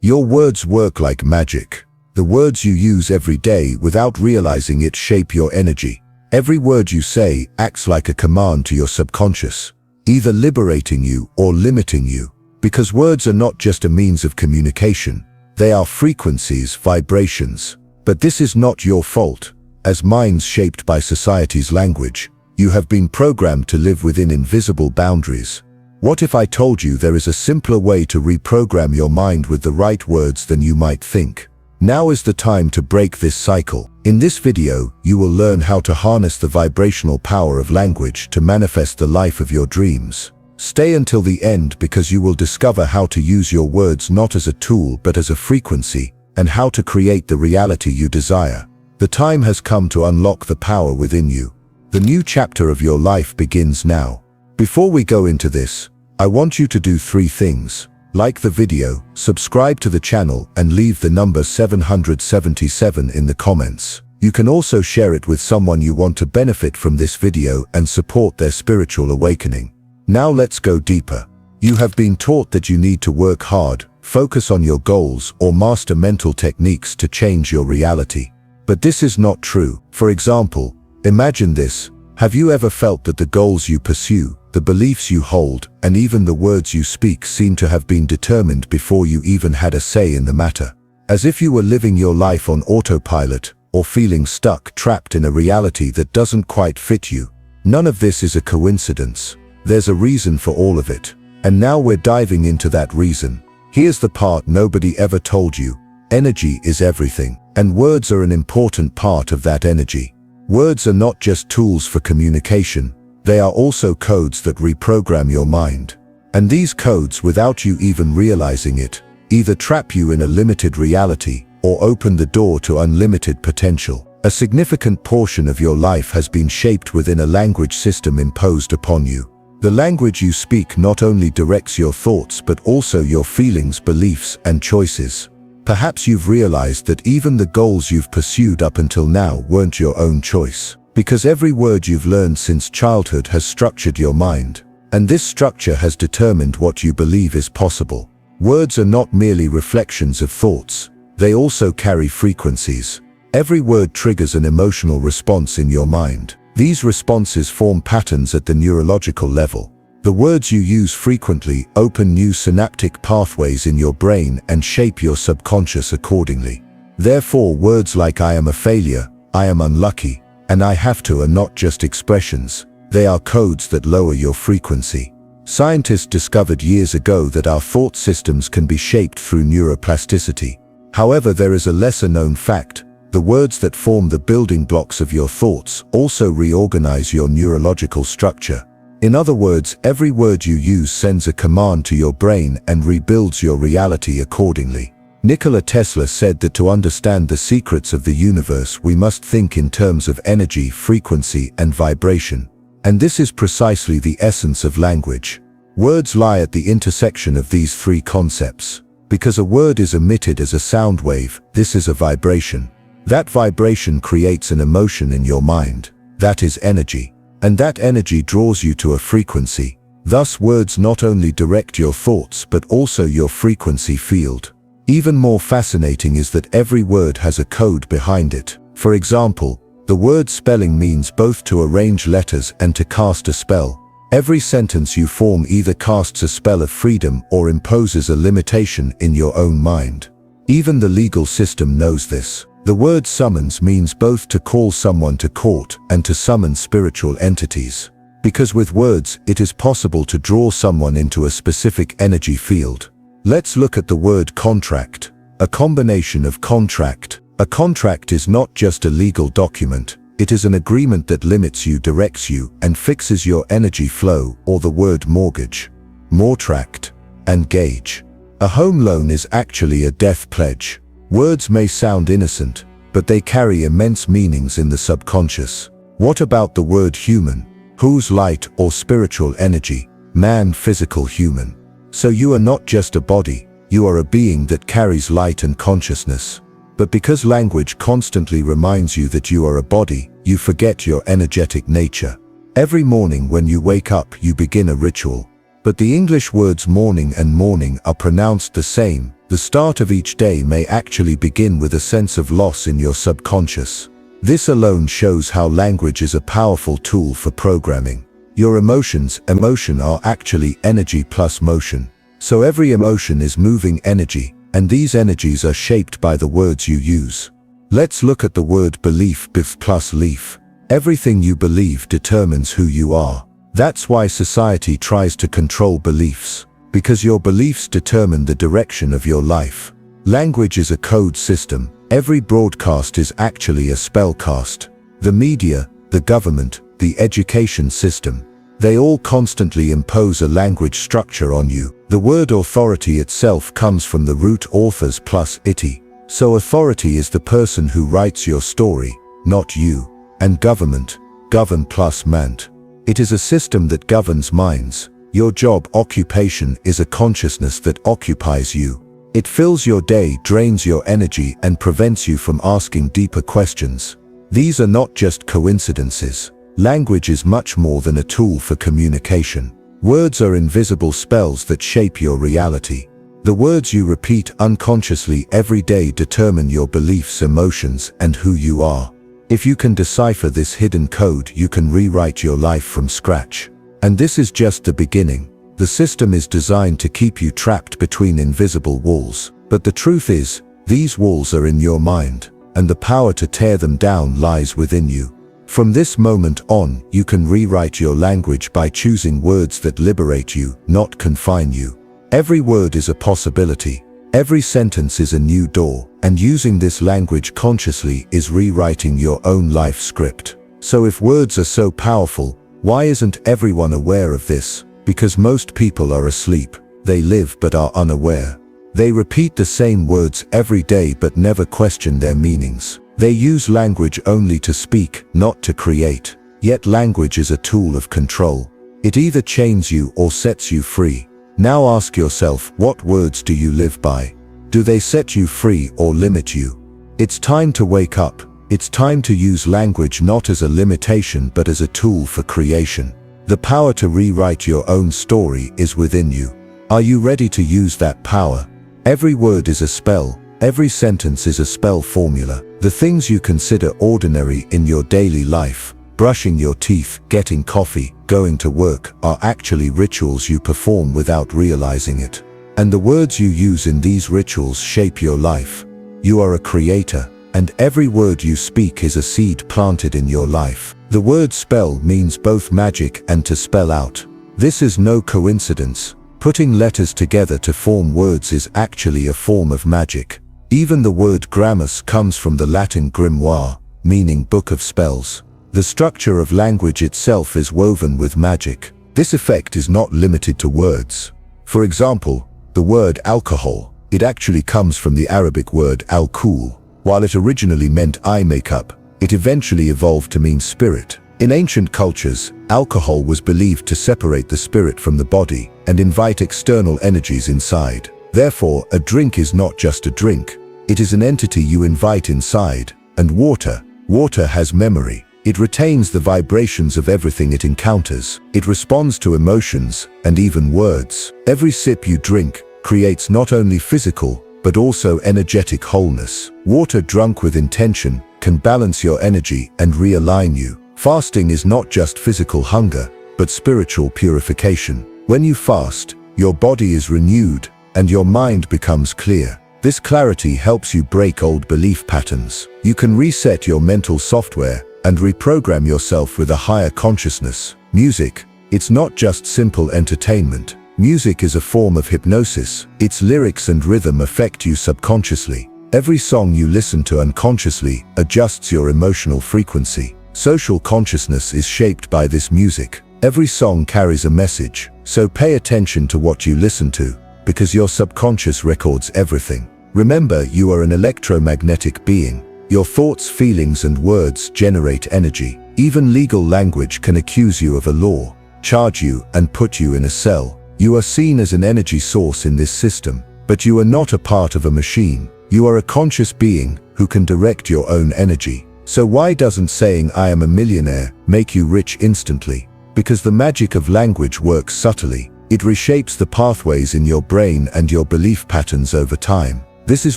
Your words work like magic. The words you use every day without realizing it shape your energy. Every word you say acts like a command to your subconscious, either liberating you or limiting you. Because words are not just a means of communication, they are frequencies, vibrations. But this is not your fault. As minds shaped by society's language, you have been programmed to live within invisible boundaries. What if I told you there is a simpler way to reprogram your mind with the right words than you might think? Now is the time to break this cycle. In this video, you will learn how to harness the vibrational power of language to manifest the life of your dreams. Stay until the end because you will discover how to use your words not as a tool but as a frequency, and how to create the reality you desire. The time has come to unlock the power within you. The new chapter of your life begins now. Before we go into this, I want you to do 3 things. Like the video, subscribe to the channel, and leave the number 777 in the comments. You can also share it with someone you want to benefit from this video and support their spiritual awakening. Now let's go deeper. You have been taught that you need to work hard, focus on your goals, or master mental techniques to change your reality. But this is not true. For example, imagine this. Have you ever felt that the goals you pursue, the beliefs you hold, and even the words you speak seem to have been determined before you even had a say in the matter? As if you were living your life on autopilot, or feeling stuck, trapped in a reality that doesn't quite fit you. None of this is a coincidence. There's a reason for all of it. And now we're diving into that reason. Here's the part nobody ever told you. Energy is everything, and words are an important part of that energy. Words are not just tools for communication, they are also codes that reprogram your mind. And these codes, without you even realizing it, either trap you in a limited reality or open the door to unlimited potential. A significant portion of your life has been shaped within a language system imposed upon you. The language you speak not only directs your thoughts but also your feelings, beliefs, and choices. Perhaps you've realized that even the goals you've pursued up until now weren't your own choice, because every word you've learned since childhood has structured your mind, and this structure has determined what you believe is possible. Words are not merely reflections of thoughts, they also carry frequencies. Every word triggers an emotional response in your mind. These responses form patterns at the neurological level. The words you use frequently open new synaptic pathways in your brain and shape your subconscious accordingly. Therefore, words like "I am a failure," "I am unlucky," and "I have to" are not just expressions. They are codes that lower your frequency. Scientists discovered years ago that our thought systems can be shaped through neuroplasticity. However, there is a lesser-known fact. The words that form the building blocks of your thoughts also reorganize your neurological structure. In other words, every word you use sends a command to your brain and rebuilds your reality accordingly. Nikola Tesla said that to understand the secrets of the universe, we must think in terms of energy, frequency, and vibration. And this is precisely the essence of language. Words lie at the intersection of these 3 concepts. Because a word is emitted as a sound wave, this is a vibration. That vibration creates an emotion in your mind. That is energy. And that energy draws you to a frequency. Thus, words not only direct your thoughts but also your frequency field. Even more fascinating is that every word has a code behind it. For example, the word spelling means both to arrange letters and to cast a spell. Every sentence you form either casts a spell of freedom or imposes a limitation in your own mind. Even the legal system knows this. The word summons means both to call someone to court and to summon spiritual entities. Because with words, it is possible to draw someone into a specific energy field. Let's look at the word contract. A combination of contract. A contract is not just a legal document. It is an agreement that limits you, directs you, and fixes your energy flow, or the word mortgage, mortract, and gauge. A home loan is actually a death pledge. Words may sound innocent, but they carry immense meanings in the subconscious. What about the word human? Whose light or spiritual energy? Man, physical human. So you are not just a body, you are a being that carries light and consciousness. But because language constantly reminds you that you are a body, you forget your energetic nature. Every morning when you wake up, you begin a ritual. But the English words morning and morning are pronounced the same. The start of each day may actually begin with a sense of loss in your subconscious. This alone shows how language is a powerful tool for programming. Your emotions are actually energy plus motion. So every emotion is moving energy, and these energies are shaped by the words you use. Let's look at the word belief plus leaf. Everything you believe determines who you are. That's why society tries to control beliefs, because your beliefs determine the direction of your life. Language is a code system. Every broadcast is actually a spellcast. The media, the government, the education system, they all constantly impose a language structure on you. The word authority itself comes from the root authors plus ity. So authority is the person who writes your story, not you. And government, govern plus mant. It is a system that governs minds. Your job occupation is a consciousness that occupies you. It fills your day, drains your energy, and prevents you from asking deeper questions. These are not just coincidences. Language is much more than a tool for communication. Words are invisible spells that shape your reality. The words you repeat unconsciously every day determine your beliefs, emotions, and who you are. If you can decipher this hidden code, you can rewrite your life from scratch. And this is just the beginning. The system is designed to keep you trapped between invisible walls. But the truth is, these walls are in your mind, and the power to tear them down lies within you. From this moment on, you can rewrite your language by choosing words that liberate you, not confine you. Every word is a possibility. Every sentence is a new door, and using this language consciously is rewriting your own life script. So if words are so powerful, why isn't everyone aware of this? Because most people are asleep. They live but are unaware. They repeat the same words every day but never question their meanings. They use language only to speak, not to create. Yet language is a tool of control. It either chains you or sets you free. Now ask yourself, what words do you live by? Do they set you free or limit you? It's time to wake up. It's time to use language not as a limitation but as a tool for creation. The power to rewrite your own story is within you. Are you ready to use that power? Every word is a spell. Every sentence is a spell formula. The things you consider ordinary in your daily life, brushing your teeth, getting coffee, going to work, are actually rituals you perform without realizing it. And the words you use in these rituals shape your life. You are a creator, and every word you speak is a seed planted in your life. The word spell means both magic and to spell out. This is no coincidence. Putting letters together to form words is actually a form of magic. Even the word grammus comes from the Latin grimoire, meaning book of spells. The structure of language itself is woven with magic. This effect is not limited to words. For example, the word alcohol, it actually comes from the Arabic word al-kul. While it originally meant eye makeup, it eventually evolved to mean spirit. In ancient cultures, alcohol was believed to separate the spirit from the body and invite external energies inside. Therefore, a drink is not just a drink. It is an entity you invite inside. And water has memory. It retains the vibrations of everything it encounters. It responds to emotions and even words. Every sip you drink creates not only physical, but also energetic wholeness. Water drunk with intention can balance your energy and realign you. Fasting is not just physical hunger, but spiritual purification. When you fast, your body is renewed and your mind becomes clear. This clarity helps you break old belief patterns. You can reset your mental software and reprogram yourself with a higher consciousness. Music, it's not just simple entertainment. Music is a form of hypnosis. Its lyrics and rhythm affect you subconsciously. Every song you listen to unconsciously adjusts your emotional frequency. Social consciousness is shaped by this music. Every song carries a message, so pay attention to what you listen to, because your subconscious records everything. Remember, you are an electromagnetic being. Your thoughts, feelings, and words generate energy. Even legal language can accuse you of a law, charge you, and put you in a cell. You are seen as an energy source in this system, but you are not a part of a machine. You are a conscious being who can direct your own energy. So why doesn't saying "I am a millionaire" make you rich instantly? Because the magic of language works subtly. It reshapes the pathways in your brain and your belief patterns over time. This is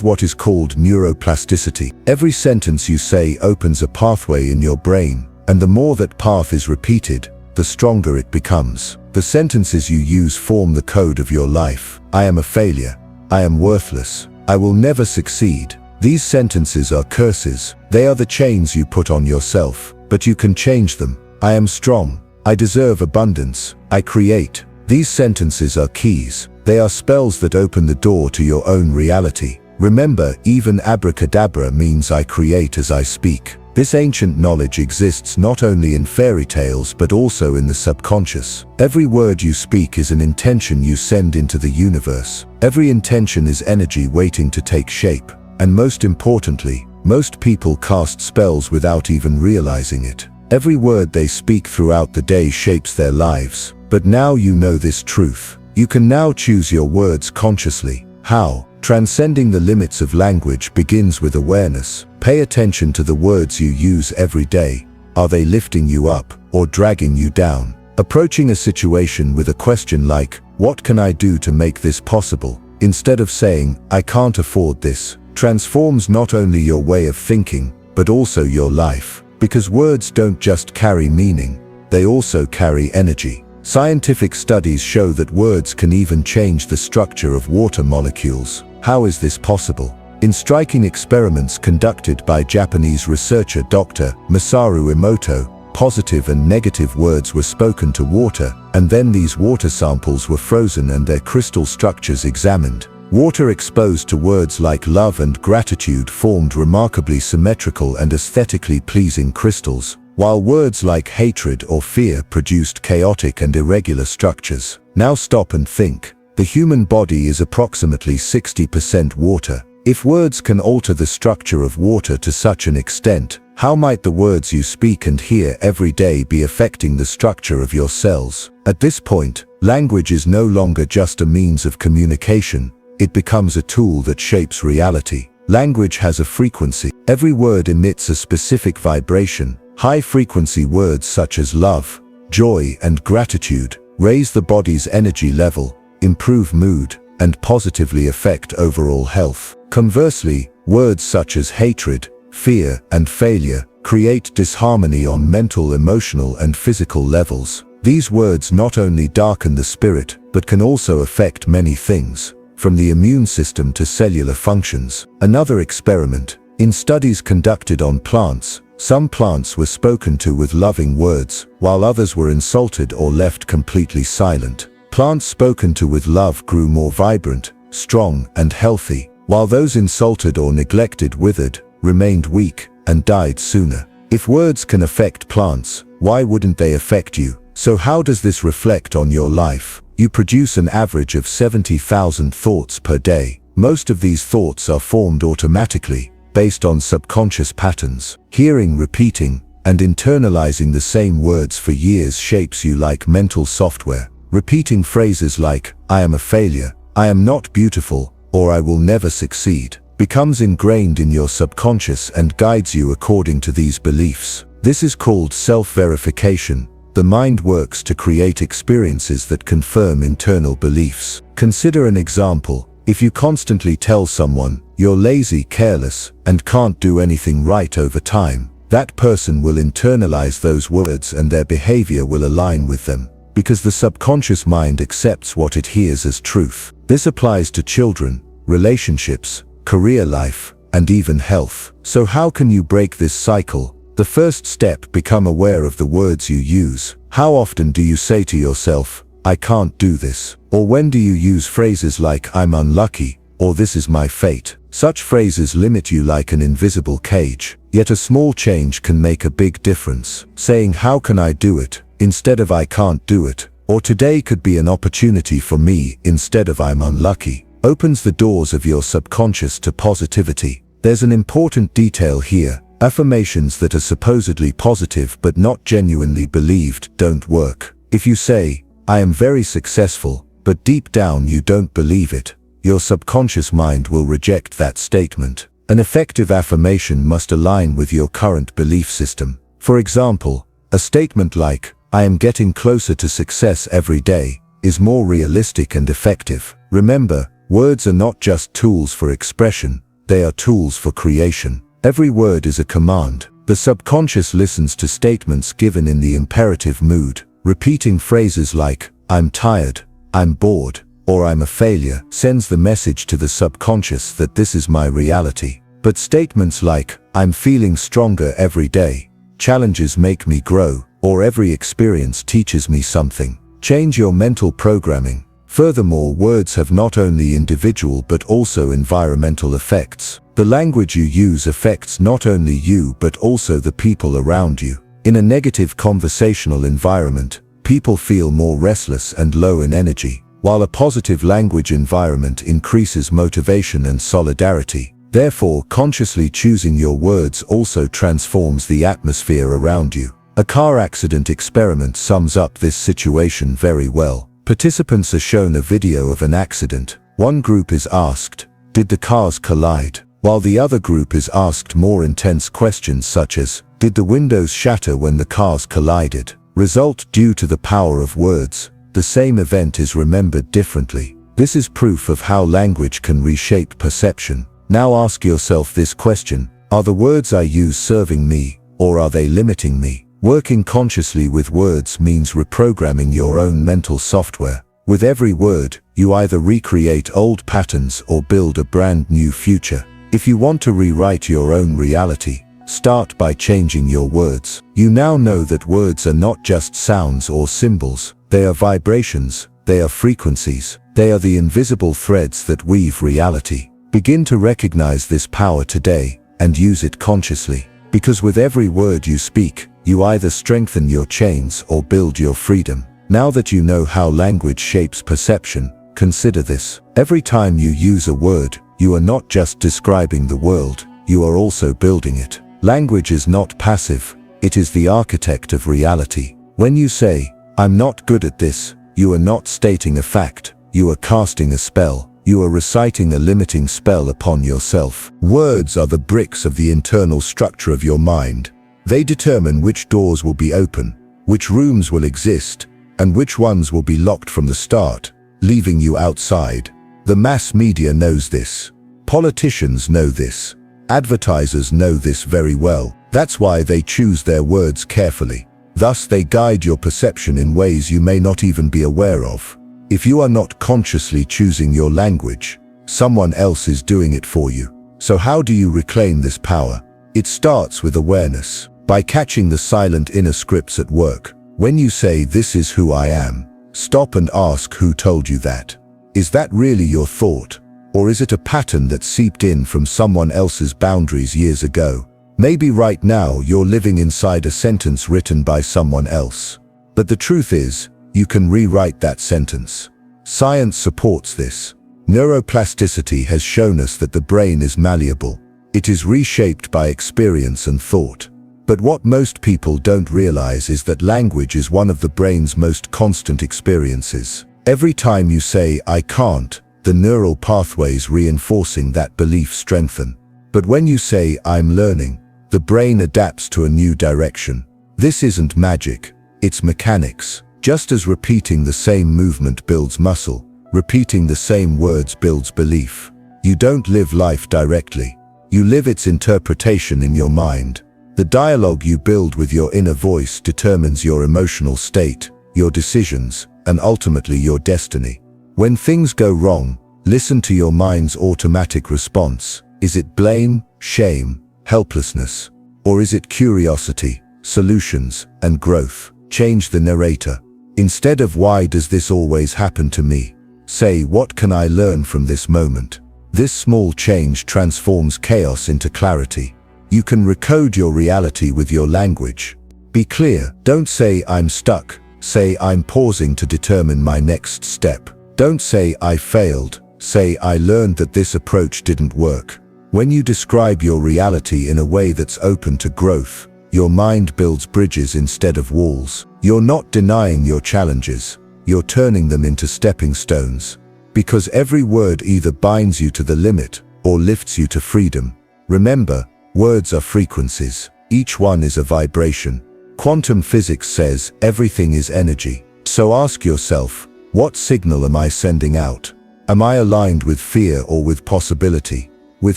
what is called neuroplasticity. Every sentence you say opens a pathway in your brain, and the more that path is repeated, the stronger it becomes. The sentences you use form the code of your life. I am a failure. I am worthless. I will never succeed. These sentences are curses. They are the chains you put on yourself, but you can change them. I am strong. I deserve abundance. I create. These sentences are keys. They are spells that open the door to your own reality. Remember, even abracadabra means I create as I speak. This ancient knowledge exists not only in fairy tales but also in the subconscious. Every word you speak is an intention you send into the universe. Every intention is energy waiting to take shape. And most importantly, most people cast spells without even realizing it. Every word they speak throughout the day shapes their lives. But now you know this truth. You can now choose your words consciously. How? Transcending the limits of language begins with awareness. Pay attention to the words you use every day. Are they lifting you up or dragging you down? Approaching a situation with a question like, what can I do to make this possible? Instead of saying, I can't afford this, transforms not only your way of thinking, but also your life. Because words don't just carry meaning, they also carry energy. Scientific studies show that words can even change the structure of water molecules. How is this possible? In striking experiments conducted by Japanese researcher Dr. Masaru Emoto, positive and negative words were spoken to water, and then these water samples were frozen and their crystal structures examined. Water exposed to words like love and gratitude formed remarkably symmetrical and aesthetically pleasing crystals, while words like hatred or fear produced chaotic and irregular structures. Now stop and think. The human body is approximately 60% water. If words can alter the structure of water to such an extent, how might the words you speak and hear every day be affecting the structure of your cells? At this point, language is no longer just a means of communication. It becomes a tool that shapes reality. Language has a frequency. Every word emits a specific vibration. High-frequency words such as love, joy, and gratitude raise the body's energy level, improve mood, and positively affect overall health. Conversely, words such as hatred, fear, and failure create disharmony on mental, emotional, and physical levels. These words not only darken the spirit, but can also affect many things, from the immune system to cellular functions. Another experiment. In studies conducted on plants, some plants were spoken to with loving words, while others were insulted or left completely silent. Plants spoken to with love grew more vibrant, strong, and healthy, while those insulted or neglected withered, remained weak, and died sooner. If words can affect plants, why wouldn't they affect you? So how does this reflect on your life? You produce an average of 70,000 thoughts per day. Most of these thoughts are formed automatically, based on subconscious patterns. Hearing, repeating, and internalizing the same words for years shapes you like mental software. Repeating phrases like, I am a failure, I am not beautiful, or I will never succeed, becomes ingrained in your subconscious and guides you according to these beliefs. This is called self-verification. The mind works to create experiences that confirm internal beliefs. Consider an example. If you constantly tell someone, you're lazy, careless, and can't do anything right over time, that person will internalize those words and their behavior will align with them, because the subconscious mind accepts what it hears as truth. This applies to children, relationships, career life, and even health. So how can you break this cycle? The first step, become aware of the words you use. How often do you say to yourself, I can't do this? Or when do you use phrases like, I'm unlucky, or this is my fate? Such phrases limit you like an invisible cage. Yet a small change can make a big difference. Saying, how can I do it, instead of I can't do it, or today could be an opportunity for me, instead of I'm unlucky, opens the doors of your subconscious to positivity. There's an important detail here. Affirmations that are supposedly positive but not genuinely believed don't work. If you say, I am very successful, but deep down you don't believe it, your subconscious mind will reject that statement. An effective affirmation must align with your current belief system. For example, a statement like, I am getting closer to success every day, is more realistic and effective. Remember, words are not just tools for expression, they are tools for creation. Every word is a command. The subconscious listens to statements given in the imperative mood. Repeating phrases like, "I'm tired," "I'm bored," or "I'm a failure" sends the message to the subconscious that this is my reality. But statements like, "I'm feeling stronger every day," "Challenges make me grow," or "Every experience teaches me something," change your mental programming. Furthermore, words have not only individual but also environmental effects. The language you use affects not only you but also the people around you. In a negative conversational environment, people feel more restless and low in energy, while a positive language environment increases motivation and solidarity. Therefore, consciously choosing your words also transforms the atmosphere around you. A car accident experiment sums up this situation very well. Participants are shown a video of an accident. One group is asked, "Did the cars collide?" while the other group is asked more intense questions such as, "Did the windows shatter when the cars collided?" Result: due to the power of words, the same event is remembered differently. This is proof of how language can reshape perception. Now ask yourself this question: are the words I use serving me, or are they limiting me? Working consciously with words means reprogramming your own mental software. With every word, you either recreate old patterns or build a brand new future. If you want to rewrite your own reality, start by changing your words. You now know that words are not just sounds or symbols. They are vibrations, they are frequencies, they are the invisible threads that weave reality. Begin to recognize this power today and use it consciously. Because with every word you speak, you either strengthen your chains or build your freedom. Now that you know how language shapes perception, consider this. Every time you use a word, you are not just describing the world, you are also building it. Language is not passive, it is the architect of reality. When you say, "I'm not good at this," you are not stating a fact, you are casting a spell. You are reciting a limiting spell upon yourself. Words are the bricks of the internal structure of your mind. They determine which doors will be open, which rooms will exist, and which ones will be locked from the start, leaving you outside. The mass media knows this. Politicians know this. Advertisers know this very well. That's why they choose their words carefully. Thus, they guide your perception in ways you may not even be aware of. If you are not consciously choosing your language, someone else is doing it for you. So how do you reclaim this power? It starts with awareness. By catching the silent inner scripts at work. When you say, "This is who I am," stop and ask, who told you that? Is that really your thought? Or is it a pattern that seeped in from someone else's boundaries years ago? Maybe right now you're living inside a sentence written by someone else. But the truth is, you can rewrite that sentence. Science supports this. Neuroplasticity has shown us that the brain is malleable. It is reshaped by experience and thought. But what most people don't realize is that language is one of the brain's most constant experiences. Every time you say, "I can't," the neural pathways reinforcing that belief strengthen. But when you say, "I'm learning," the brain adapts to a new direction. This isn't magic, it's mechanics. Just as repeating the same movement builds muscle, repeating the same words builds belief. You don't live life directly. You live its interpretation in your mind. The dialogue you build with your inner voice determines your emotional state, your decisions, and ultimately your destiny. When things go wrong, listen to your mind's automatic response. Is it blame, shame, helplessness? Or is it curiosity, solutions, and growth? Change the narrator. Instead of "Why does this always happen to me?" say, "What can I learn from this moment?" This small change transforms chaos into clarity. You can recode your reality with your language. Be clear. Don't say, "I'm stuck." Say, "I'm pausing to determine my next step." Don't say, "I failed." Say, "I learned that this approach didn't work." When you describe your reality in a way that's open to growth, your mind builds bridges instead of walls. You're not denying your challenges. You're turning them into stepping stones. Because every word either binds you to the limit or lifts you to freedom. Remember, words are frequencies. Each one is a vibration. Quantum physics says everything is energy. So ask yourself, What signal am I sending out? Am I aligned with fear or with possibility? With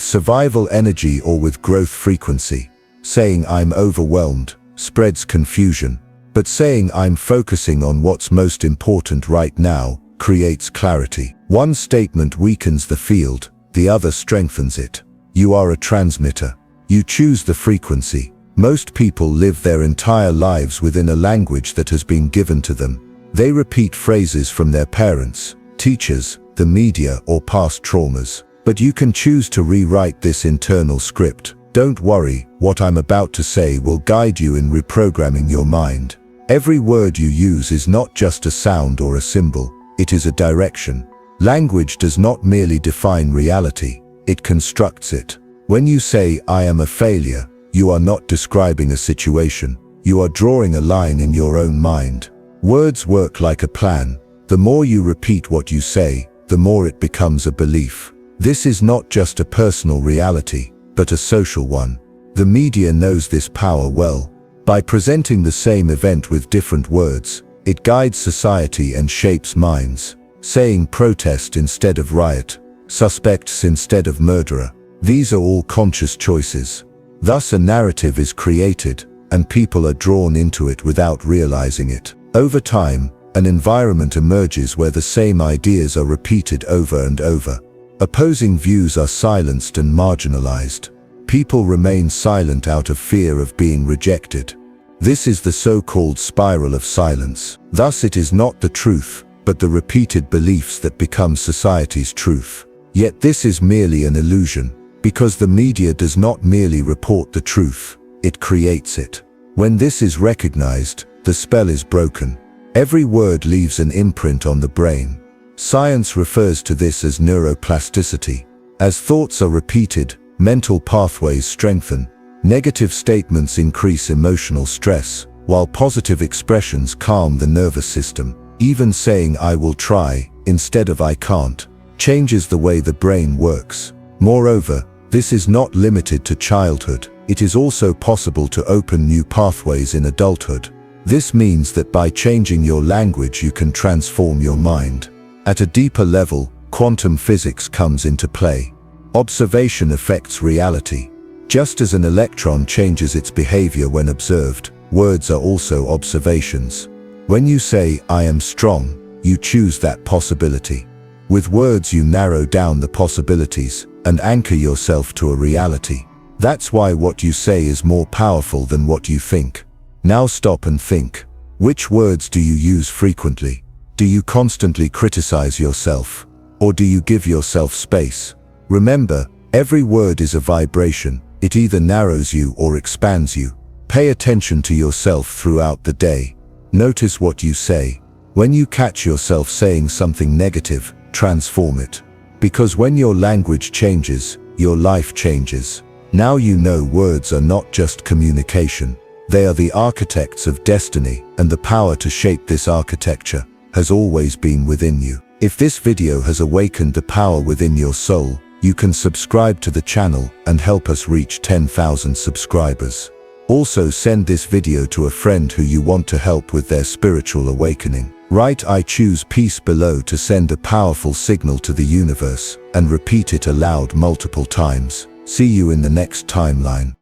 survival energy or with growth frequency? Saying I'm overwhelmed spreads confusion, but saying I'm focusing on what's most important right now creates clarity. One statement weakens the field, the other strengthens it. You are a transmitter. You choose the frequency. Most people live their entire lives within a language that has been given to them. They repeat phrases from their parents, teachers, the media, or past traumas. But you can choose to rewrite this internal script. Don't worry, what I'm about to say will guide you in reprogramming your mind. Every word you use is not just a sound or a symbol, it is a direction. Language does not merely define reality, it constructs it. When you say, I am a failure, you are not describing a situation, you are drawing a line in your own mind. Words work like a plan. The more you repeat what you say, the more it becomes a belief. This is not just a personal reality, but a social one. The media knows this power well. By presenting the same event with different words, it guides society and shapes minds. Saying protest instead of riot, suspects instead of murderer. These are all conscious choices. Thus a narrative is created, and people are drawn into it without realizing it. Over time, an environment emerges where the same ideas are repeated over and over. Opposing views are silenced and marginalized. People remain silent out of fear of being rejected. This is the so-called spiral of silence. Thus it is not the truth, but the repeated beliefs that become society's truth. Yet this is merely an illusion, because the media does not merely report the truth, it creates it. When this is recognized, the spell is broken. Every word leaves an imprint on the brain. Science refers to this as neuroplasticity. As thoughts are repeated, mental pathways strengthen. Negative statements increase emotional stress, while positive expressions calm the nervous system. Even saying I will try, instead of I can't, changes the way the brain works. Moreover, this is not limited to childhood. It is also possible to open new pathways in adulthood. This means that by changing your language you can transform your mind. At a deeper level, quantum physics comes into play. Observation affects reality. Just as an electron changes its behavior when observed, words are also observations. When you say, I am strong, you choose that possibility. With words you narrow down the possibilities and anchor yourself to a reality. That's why what you say is more powerful than what you think. Now stop and think. Which words do you use frequently? Do you constantly criticize yourself? Or do you give yourself space? Remember, every word is a vibration. It either narrows you or expands you. Pay attention to yourself throughout the day. Notice what you say. When you catch yourself saying something negative, transform it. Because when your language changes, your life changes. Now you know words are not just communication. They are the architects of destiny, and the power to shape this architecture has always been within you. If this video has awakened the power within your soul, you can subscribe to the channel and help us reach 10,000 subscribers. Also send this video to a friend who you want to help with their spiritual awakening. Write I choose peace below to send a powerful signal to the universe, and repeat it aloud multiple times. See you in the next timeline.